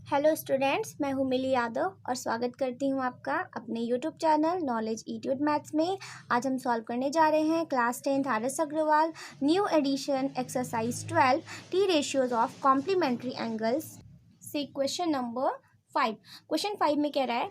Hello students, मैं हूँ मिली यादव और स्वागत करती हूँ आपका अपने YouTube channel knowledge etude maths में। आज हम सॉल्व करने जा रहे हैं class 10th RS Agarwal new edition exercise 12 T ratios of complementary angles से क्वेश्चन नंबर 5। क्वेश्चन 5 में कह रहा है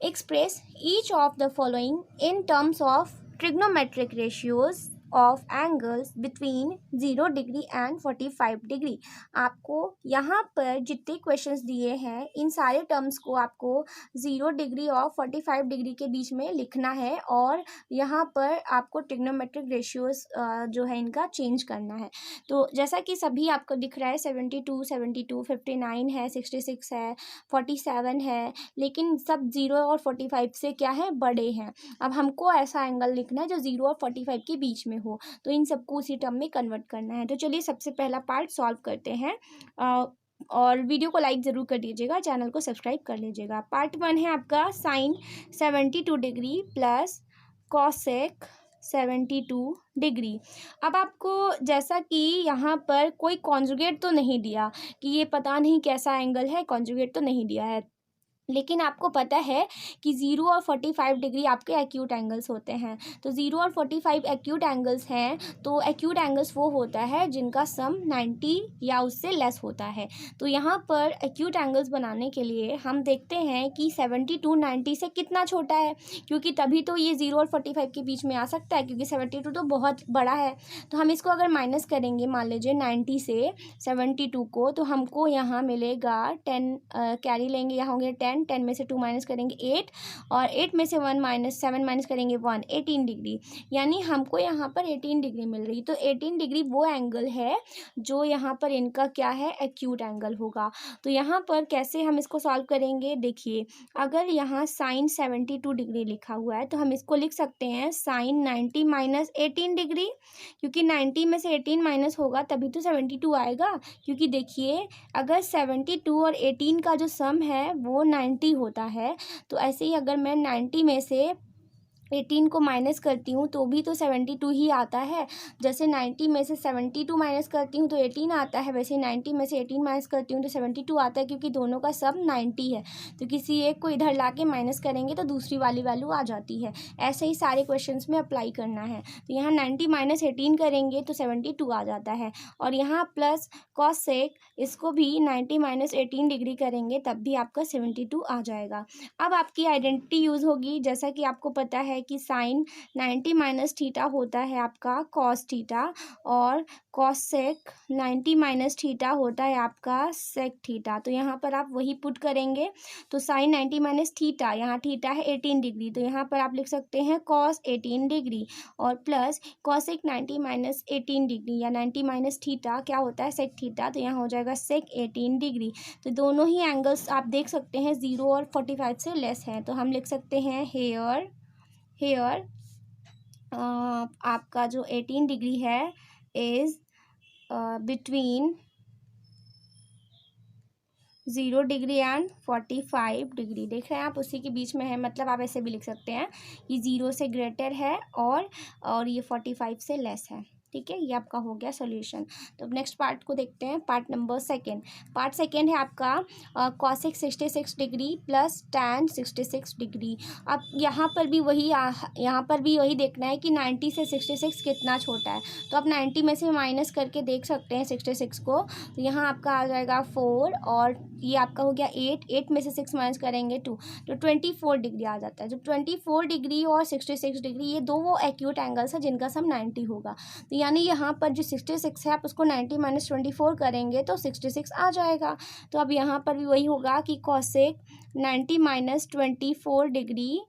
express each of the following in terms of trigonometric ratios of angles between 0 degree and 45 degree. आपको यहाँ पर जितने क्वेश्चंस दिए हैं इन सारे टर्म्स को आपको 0 डिग्री और 45 डिग्री के बीच में लिखना है और यहाँ पर आपको ट्रिग्नोमेट्रिक रेशियोज जो है इनका चेंज करना है। तो जैसा कि सभी आपको दिख रहा है 72, 59 है, 66 है, 47 है, लेकिन सब 0 और 45 से क्या है, बड़े हैं। अब हमको ऐसा एंगल लिखना है जो 0 और 45 के बीच में हो, तो इन सबको उसी टर्म में कन्वर्ट करना है। तो चलिए सबसे पहला पार्ट सॉल्व करते हैं और वीडियो को लाइक ज़रूर कर दीजिएगा, चैनल को सब्सक्राइब कर लीजिएगा। पार्ट 1 है आपका sine 72 degree plus cosec 72 degree. अब आपको जैसा कि यहाँ पर कोई कॉन्जुगेट तो नहीं दिया कि ये पता नहीं कैसा एंगल है, कॉन्जुगेट तो नहीं दिया है, लेकिन आपको पता है कि 0 और 45 डिग्री आपके एक्यूट एंगल्स होते हैं। तो 0 और 45 एक्यूट एंगल्स हैं, तो एक्यूट एंगल्स वो होता है जिनका सम 90 या उससे लेस होता है। तो यहाँ पर एक्यूट एंगल्स बनाने के लिए हम देखते हैं कि 72 90 से कितना छोटा है, क्योंकि तभी तो ये 0 और 45 के बीच में आ सकता है, क्योंकि 72 तो बहुत बड़ा है। तो हम इसको अगर माइनस करेंगे, मान लीजिए 90 से 72 को, तो हमको यहाँ मिलेगा 10 कैरी लेंगे, यहाँ होंगे 10 में से 2 माइनस करेंगे 8 और 8 में से 7 माइनस करेंगे 1, 18 डिग्री। यानी हमको यहाँ पर 18 डिग्री मिल रही। तो 18 डिग्री वो एंगल है जो यहाँ पर इनका क्या है, एक्यूट एंगल होगा। तो यहाँ पर कैसे हम इसको सॉल्व करेंगे, देखिए अगर यहाँ साइन 72 डिग्री लिखा हुआ है तो हम इसको लिख सकते हैं साइन 90 माइनस 18 डिग्री, क्योंकि 90 में से 18 माइनस होगा तभी तो 72 आएगा। क्योंकि देखिए अगर 72 और 18 का जो सम है वो 90 होता है, तो ऐसे ही अगर मैं 90 में से 18 को माइनस करती हूँ तो भी तो 72 ही आता है। जैसे 90 में से 72 माइनस करती हूँ तो 18 आता है, वैसे 90 में से 18 माइनस करती हूँ तो 72 आता है, क्योंकि दोनों का सब 90 है। तो किसी एक को इधर लाके माइनस करेंगे तो दूसरी वाली वैल्यू आ जाती है। ऐसे ही सारे क्वेश्चंस में अप्लाई करना है। तो यहाँ 90 माइनस 18 करेंगे तो 72 आ जाता है, और यहाँ प्लस कॉसेक इसको भी 90 माइनस 18 डिग्री करेंगे तब भी आपका 72 आ जाएगा। अब आपकी आइडेंटिटी यूज़ होगी, जैसा कि आपको पता है कि साइन 90 माइनस थीटा होता है आपका कॉस थीटा, और कॉसेक 90 माइनस थीटा होता है आपका सेक थीटा। तो यहाँ पर आप वही पुट करेंगे। तो साइन 90 माइनस थीटा, यहाँ थीटा है 18 डिग्री, तो यहाँ पर आप लिख सकते हैं कॉस 18 डिग्री, और प्लस कॉसेक 90 माइनस 18 डिग्री या 90 माइनस थीटा क्या होता है, सेक थीटा, तो यहाँ हो जाएगा सेक 18 डिग्री। तो दोनों ही एंगल्स आप देख सकते हैं 0 और 45 से लेस हैं, तो हम लिख सकते हैं हेयर आपका जो 18 डिग्री है is between 0 degree and 45 degree. देख रहे हैं आप, उसी के बीच में है। मतलब आप ऐसे भी लिख सकते हैं कि 0 से ग्रेटर है और ये 45 से लेस है। ठीक है, ये आपका हो गया सॉल्यूशन। तो नेक्स्ट पार्ट को देखते हैं, part number second. Part second है आपका cosec 66 degree plus tan 66 degree. अब यहाँ पर भी वही देखना है कि 90 से 66 कितना छोटा है। तो आप 90 में से माइनस करके देख सकते हैं 66 को, तो यहाँ आपका आ जाएगा 4 और ये आपका हो गया 8 में से 6 माइनस करेंगे 2, तो 24 डिग्री आ जाता है। जब 24 डिग्री और 66 डिग्री ये दो वो एक्यूट एंगल्स है जिनका सम 90 होगा। तो यानी यहाँ पर जो 66 है आप उसको 90 माइनस 24 करेंगे तो 66 आ जाएगा। तो अब यहाँ पर भी वही होगा कि कॉसेक 90 माइनस 24 डिग्री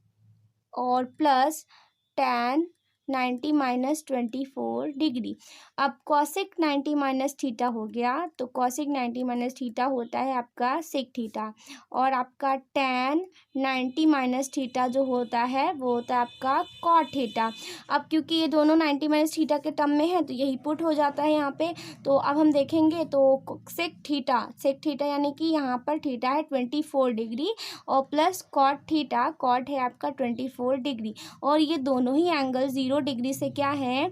और प्लस टैन 90 माइनस 24 डिग्री। अब कॉसेक 90 माइनस थीटा हो गया, तो कॉसेक 90 माइनस थीटा होता है आपका सेक थीटा, और आपका टैन 90 माइनस थीटा जो होता है वो होता है आपका कॉट थीटा। अब क्योंकि ये दोनों 90 माइनस थीटा के टर्म में है तो यही पुट हो जाता है यहाँ पे। तो अब हम देखेंगे तो सेक थीटा यानी कि यहाँ पर थीटा है 24 डिग्री और प्लस कॉट थीटा, कॉट है आपका 24 डिग्री, और ये दोनों ही एंगल 0 डिग्री से क्या है,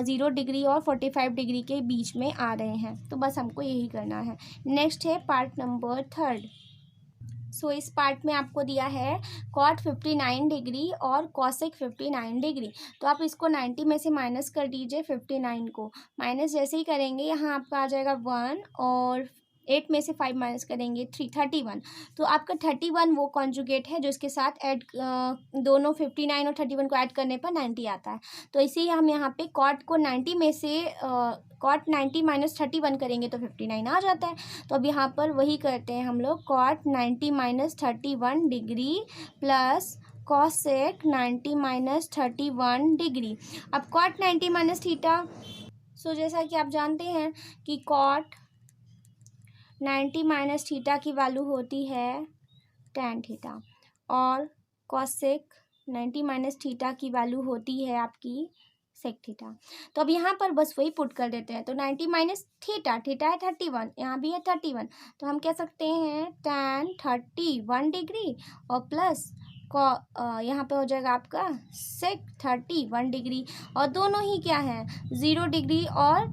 0 डिग्री और 45 डिग्री के बीच में आ रहे हैं। तो बस हमको यही करना है। नेक्स्ट है पार्ट नंबर थर्ड। सो इस पार्ट में आपको दिया है कॉट 59 डिग्री और कॉसेक 59 डिग्री। तो आप इसको 90 में से माइनस कर दीजिए 59 को। माइनस जैसे ही करेंगे यहाँ आपका आ जाएगा 1 और 8 में से 5 माइनस करेंगे 3, 31। तो आपका 31 वो कॉन्जुगेट है जो इसके साथ ऐड दोनों 59 और 31 को ऐड करने पर 90 आता है। तो इसी हम यहाँ पे कॉट को 90 में से कॉट 90 माइनस 31 करेंगे तो 59 आ जाता है। तो अब यहाँ पर वही करते हैं हम लोग, cot 90 minus 31 degree plus cosec 90 minus 31 degree. अब कॉट 90 माइनस थीटा, सो जैसा कि आप जानते हैं कि कॉट 90 माइनस थीटा की वैल्यू होती है tan थीटा और कॉसेक 90 माइनस थीटा की वैल्यू होती है आपकी सेक थीटा। तो अब यहाँ पर बस वही पुट कर देते हैं। तो 90 माइनस थीटा, थीटा है 31, यहाँ भी है 31, तो हम कह सकते हैं tan 31 डिग्री और प्लस यहाँ पे हो जाएगा आपका सेक 31 डिग्री। और दोनों ही क्या है 0 डिग्री और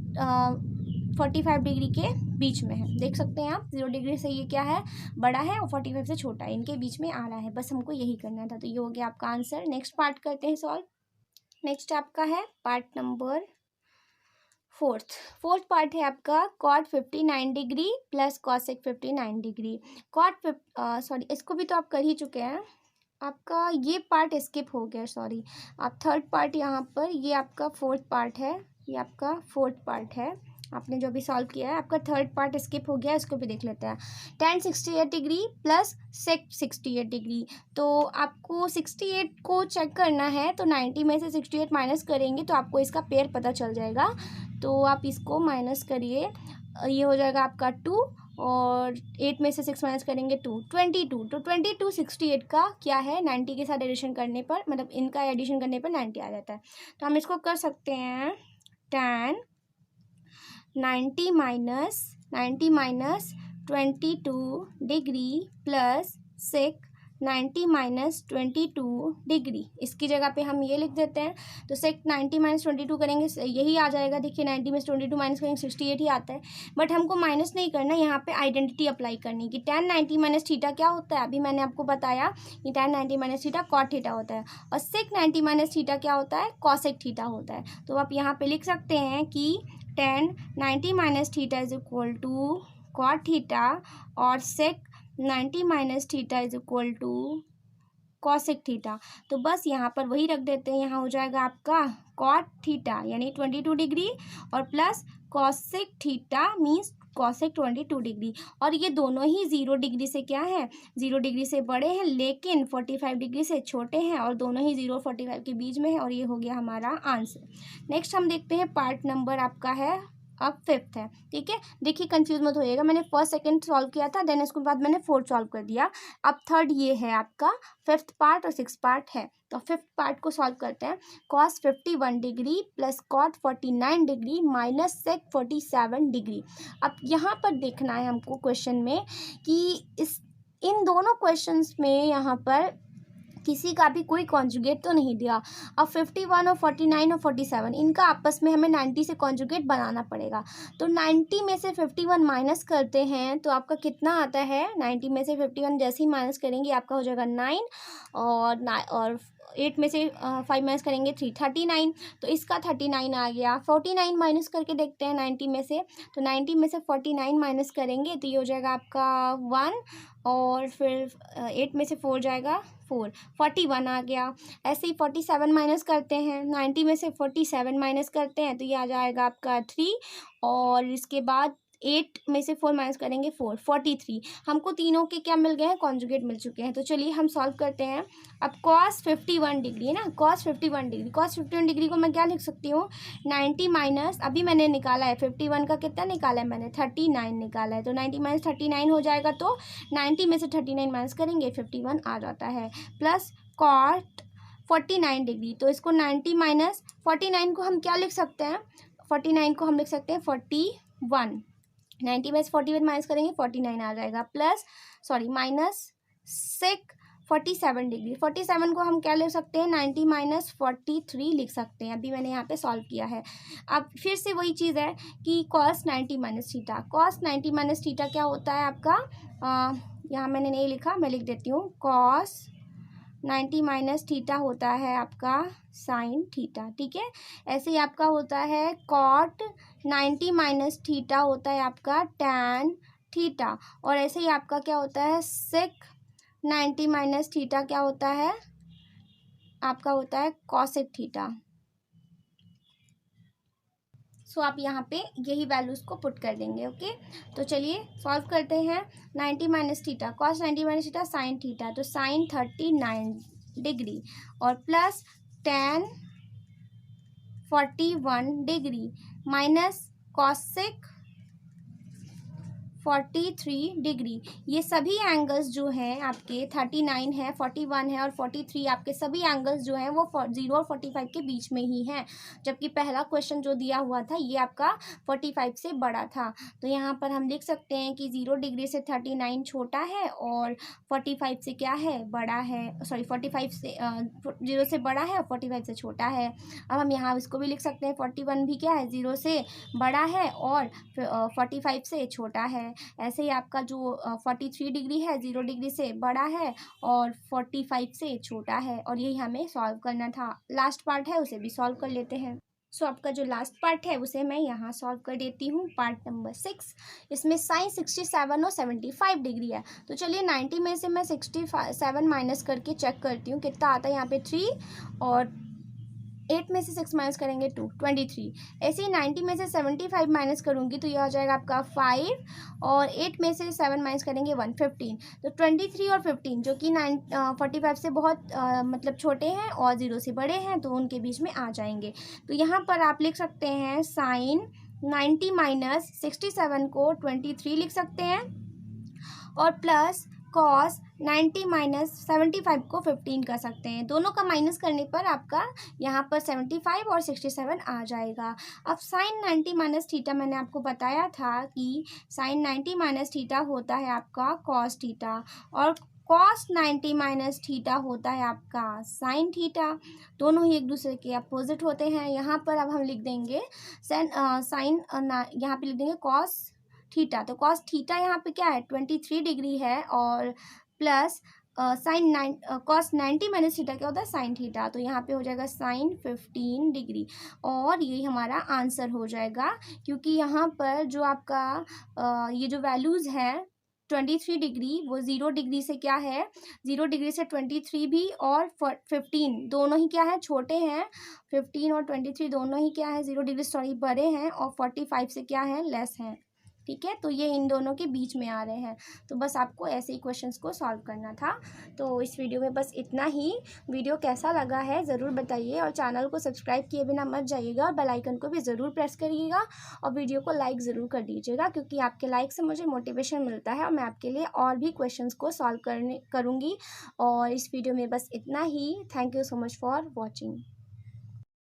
45 डिग्री के बीच में है। देख सकते हैं आप 0 डिग्री से ये क्या है बड़ा है और 45 से छोटा है, इनके बीच में आ रहा है। बस हमको यही करना था। तो ये हो गया आपका आंसर। नेक्स्ट पार्ट करते हैं सॉल्व। नेक्स्ट आपका है पार्ट नंबर फोर्थ पार्ट है आपका cot 59 degree plus cosec 59 degree. इसको भी तो आप कर ही चुके हैं, आपका ये पार्ट स्किप हो गया, सॉरी। आप थर्ड पार्ट यहाँ पर, ये आपका फोर्थ पार्ट है, ये आपका फोर्थ पार्ट है। आपने जो भी सॉल्व किया है आपका थर्ड पार्ट स्किप हो गया, इसको भी देख लेते हैं। tan 68 degree plus sec 68 degree. तो आपको 68 को चेक करना है, तो 90 में से 68 माइनस करेंगे तो आपको इसका पेयर पता चल जाएगा। तो आप इसको माइनस करिए, ये हो जाएगा आपका 2 और 8 में से 6 माइनस करेंगे 2, 22। तो 22 68 का क्या है 90 के साथ एडिशन करने पर, मतलब इनका एडिशन करने पर 90 आ जाता है। तो हम इसको कर सकते हैं tan 90 minus 22 degree plus sec 90 minus 22 degree. इसकी जगह पे हम ये लिख देते हैं। तो सेक 90 माइनस 22 करेंगे, यही आ जाएगा। देखिए 90 में से 22 माइनस करेंगे 68 ही आता है। बट हमको माइनस नहीं करना, यहाँ पे आइडेंटिटी अप्लाई करनी कि tan 90 माइनस थीटा क्या होता है। अभी मैंने आपको बताया कि tan 90 minus theta cot theta होता है और सेक 90 माइनस थीटा क्या होता है, कॉसेक थीटा होता है। तो आप यहाँ पे लिख सकते हैं कि tan 90 minus theta is equal to cot theta और sec 90 minus theta is equal to cosec theta. तो बस यहाँ पर वही रख देते हैं। यहाँ हो जाएगा आपका कॉट थीटा यानी 22 डिग्री और plus cosec theta means cosec 22 degree. और ये दोनों ही 0 डिग्री से क्या है, 0 डिग्री से बड़े हैं लेकिन 45 डिग्री से छोटे हैं और दोनों ही 0 और 45 के बीच में है। और ये हो गया हमारा आंसर। नेक्स्ट हम देखते हैं पार्ट नंबर आपका है अब फिफ्थ है। ठीक है, देखिए कंफ्यूज मत होइएगा, मैंने फर्स्ट सेकंड सॉल्व किया था, देन उसके बाद मैंने फोर्थ सॉल्व कर दिया। अब थर्ड ये है आपका, फिफ्थ पार्ट और सिक्स पार्ट है। तो फिफ्थ पार्ट को सॉल्व करते हैं। Cos 51 degree plus cot 49 degree minus sec 47 degree. अब यहाँ पर देखना है हमको क्वेश्चन में कि इन दोनों क्वेश्चंस में यहाँ पर किसी का भी कोई कॉन्जुगेट तो नहीं दिया। अब 51 और 49 और 47 इनका आपस में हमें 90 से कॉन्जुगेट बनाना पड़ेगा। तो 90 में से 51 माइनस करते हैं तो आपका कितना आता है, 90 में से 51 जैसे ही माइनस करेंगे आपका हो जाएगा 9 और 8 में से 5 माइनस करेंगे 3, 39। तो इसका 39 आ गया। 49 माइनस करके देखते हैं 90 में से। तो 90 में से 49 माइनस करेंगे तो ये हो जाएगा आपका 1 और फिर 8 में से 4 जाएगा 4, 41 आ गया। ऐसे ही 47 माइनस करते हैं, 90 में से 47 माइनस करते हैं तो ये आ जाएगा आपका 3 और इसके बाद 8 में से 4 माइनस करेंगे 4, 43। हमको तीनों के क्या मिल गए हैं, कॉन्जुगेट मिल चुके हैं। तो चलिए हम सॉल्व करते हैं। अब कॉस 51 डिग्री है ना, कॉस 51 डिग्री, कॉस 51 डिग्री को मैं क्या लिख सकती हूँ, 90 माइनस, अभी मैंने निकाला है 51 का कितना निकाला है मैंने, 39 निकाला है। तो 90 माइनस 39 हो जाएगा। तो 90 में से 39 माइनस करेंगे 51 आ जाता है। प्लस कॉट 49 डिग्री, तो इसको 90 माइनस 49 को हम क्या लिख सकते हैं, 49 को हम लिख सकते हैं 41। 90 में से 41 माइनस करेंगे 49 आ जाएगा। प्लस माइनस सेक 47 डिग्री, 47 को हम क्या ले सकते हैं, 90 माइनस 43 लिख सकते हैं। अभी मैंने यहाँ पे सॉल्व किया है। अब फिर से वही चीज़ है कि cos 90 minus theta, cos 90 minus theta क्या होता है आपका, यहाँ मैंने नहीं लिखा, मैं लिख देती हूँ कॉस 90 माइनस थीटा होता है आपका साइन थीटा, ठीक है। ऐसे ही आपका होता है कॉट 90 माइनस थीटा होता है आपका टैन थीटा, और ऐसे ही आपका क्या होता है सेक 90 माइनस थीटा क्या होता है आपका होता है कॉसेक थीटा। सो आप यहाँ पे यही वैल्यूज़ को पुट कर देंगे, ओके। तो चलिए सॉल्व करते हैं। 90 minus theta, cos 90 minus theta sine theta, तो साइन 39 डिग्री और plus ten 41 degree minus cosec 43 degree. ये सभी एंगल्स जो हैं आपके 39 है, 41 है और 43, आपके सभी एंगल्स जो हैं वो 0 और 45 के बीच में ही हैं, जबकि पहला क्वेश्चन जो दिया हुआ था ये आपका 45 से बड़ा था। तो यहाँ पर हम लिख सकते हैं कि 0 डिग्री से 39 छोटा है और 45 से क्या है बड़ा है, सॉरी 45 से 0 से बड़ा है और 45 से छोटा है। अब हम यहाँ इसको भी लिख सकते हैं 41 भी क्या है 0 से बड़ा है और 45 से छोटा है। ऐसे ही आपका जो 43 डिग्री है 0 डिग्री से बड़ा है और 45 से छोटा है, और यही हमें सॉल्व करना था। लास्ट पार्ट है उसे भी सॉल्व कर लेते हैं। सो आपका जो लास्ट पार्ट है उसे मैं यहाँ सॉल्व कर देती हूँ, पार्ट नंबर 6। इसमें साइन 67 और 75 डिग्री है। तो चलिए 90 में से मैं 67 माइनस करके चेक करती हूँ कितना आता है। यहाँ पे 3 और 8 में से 6 माइनस करेंगे 2, 23। ऐसे ही 90 में से 75 माइनस करूँगी तो यह हो जाएगा आपका 5 और 8 में से 7 माइनस करेंगे 1, 15। तो 23 और 15 जो कि 45 से बहुत मतलब छोटे हैं और 0 से बड़े हैं तो उनके बीच में आ जाएंगे। तो यहाँ पर आप लिख सकते हैं साइन 90 माइनस 67 को 23 लिख सकते हैं और प्लस कॉस 90 माइनस 75 को 15 कर सकते हैं। दोनों का माइनस करने पर आपका यहाँ पर 75 और 67 आ जाएगा। अब साइन 90 माइनस थीटा मैंने आपको बताया था कि साइन 90 माइनस थीटा होता है आपका कॉस थीटा और कॉस 90 माइनस थीटा होता है आपका साइन थीटा। दोनों ही एक दूसरे के अपोजिट होते हैं। यहाँ पर अब हम लिख देंगे साइन यहाँ पे लिख देंगे कॉस थीटा। तो कॉस थीटा यहाँ पे क्या है 23 डिग्री है और plus sine cos 90 minus theta क्या होता है साइन थीटा। तो यहाँ पे हो जाएगा साइन 15 डिग्री और यही हमारा आंसर हो जाएगा, क्योंकि यहाँ पर जो आपका ये जो वैल्यूज़ हैं 23 डिग्री वो 0 डिग्री से क्या है 0 डिग्री से 23 भी और 15 दोनों ही क्या है छोटे हैं। 15 और 23 दोनों ही क्या है 0 डिग्री सॉरी बड़े हैं और 45 से क्या है लेस हैं, ठीक है। तो ये इन दोनों के बीच में आ रहे हैं। तो बस आपको ऐसे ही क्वेश्चंस को सॉल्व करना था। तो इस वीडियो में बस इतना ही। वीडियो कैसा लगा है ज़रूर बताइए और चैनल को सब्सक्राइब किए बिना मत जाइएगा और बेल आइकन को भी ज़रूर प्रेस करिएगा और वीडियो को लाइक ज़रूर कर दीजिएगा, क्योंकि आपके लाइक से मुझे मोटिवेशन मिलता है और मैं आपके लिए और भी क्वेश्चंस को सॉल्व करूँगी। और इस वीडियो में बस इतना ही। Thank you so much for watching.